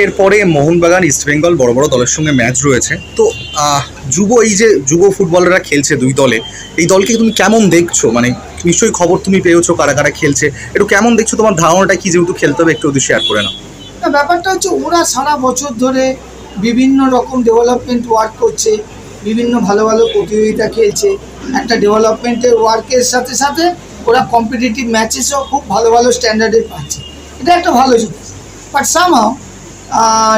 এরপরে মোহনবাগান ইস্টবেঙ্গল বড় বড় দলের সঙ্গে ম্যাচ রয়েছে। তো এই যে যুব ফুটবলাররা খেলছে দুই দলে, এই দলকে তুমি কেমন দেখছো? মানে নিশ্চয়ই খবর তুমি পেয়েছো কারা কারা খেলছে, একটু কেমন দেখছো, তোমার ধারণাটা কি, যেহেতু খেলতে হবে একটু শেয়ার করে নাও। ব্যাপারটা হচ্ছে ওরা সারা বছর ধরে বিভিন্ন রকম ডেভেলপমেন্ট ওয়ার্ক করছে, বিভিন্ন ভালো ভালো প্রতিযোগিতা খেলছে। একটা ডেভেলপমেন্টের ওয়ার্কের সাথে সাথে ওরা কম্পিটিটিভ ম্যাচেসও খুব ভালো ভালো স্ট্যান্ডার্ডের পাচ্ছে, এটা একটা ভালো জিনিস। বাট সামহাও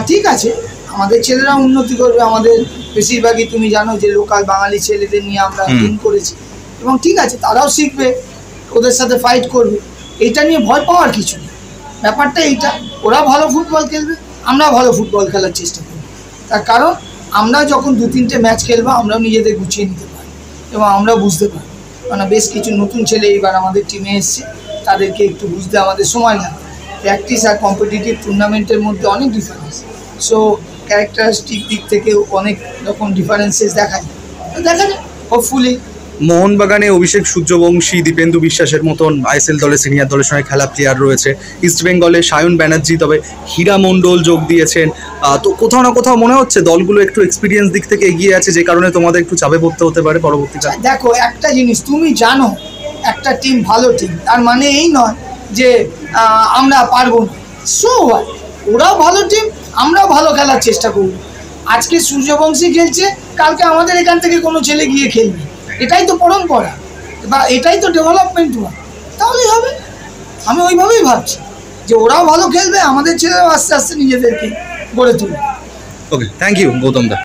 ঠিক আছে, আমাদের ছেলেরা উন্নতি করবে। আমাদের বেশিরভাগই তুমি জানো যে লোকাল বাঙালি ছেলেদের নিয়ে আমরা টিম করেছি, এবং ঠিক আছে তারাও শিখবে, ওদের সাথে ফাইট করবে। এইটা নিয়ে ভয় পাওয়ার কিছু নেই। ব্যাপারটা এইটা, ওরা ভালো ফুটবল খেলবে, আমরা ভালো ফুটবল খেলার চেষ্টা করব। তার কারণ আমরা যখন 2-3টে ম্যাচ খেলবো আমরাও নিজেদের গুছিয়ে নিতে পারি এবং আমরা বুঝতে পারি, কারণ বেশ কিছু নতুন ছেলে এইবার আমাদের টিমে এসছে, তাদেরকে একটু বুঝতে আমাদের সময় লাগে। প্র্যাকটিস আর কম্পিটিটিভ টুর্নামেন্টের মধ্যে অনেক ডিফারেন্স, সো ক্যারেক্টারিস্টিক দিক থেকে অনেক রকম ডিফারেন্সেস দেখা যায়। তো দেখা যায় হোপফুলি। মোহনবাগানে অভিষেক সূর্যবংশী, দীপেন্দু বিশ্বাসের মতন আইএসএল দলের সিনিয়র দলের সঙ্গে খেলা প্লেয়ার রয়েছে। ইস্টবেঙ্গলে সায়ন ব্যানার্জি, তবে হীরা মণ্ডল যোগ দিয়েছেন। তো কোথাও না কোথাও মনে হচ্ছে দলগুলো একটু এক্সপিরিয়েন্স দিক থেকে এগিয়ে আছে, যে কারণে তোমাদের একটু চাপে পড়তে হতে পারে পরবর্তীতে। দেখো একটা জিনিস তুমি জানো, একটা টিম ভালো টিম তার মানে এই নয় যে আমরা পারবো না। সো ওরাও ভালো টিম, আমরাও ভালো খেলার চেষ্টা করব। আজকে সূর্যবংশী খেলছে, কালকে আমাদের এখান থেকে কোনো ছেলে গিয়ে খেলবে, এটাই তো পরম্পরা বা এটাই তো ডেভেলপমেন্ট ওয়ার্ক, তাহলেই হবে। আমি ওইভাবেই ভাবছি যে ওরাও ভালো খেলবে, আমাদের ছেলেরাও আস্তে আস্তে নিজেদেরকে গড়ে তুলবে। ওকে, থ্যাংক ইউ গৌতম দা।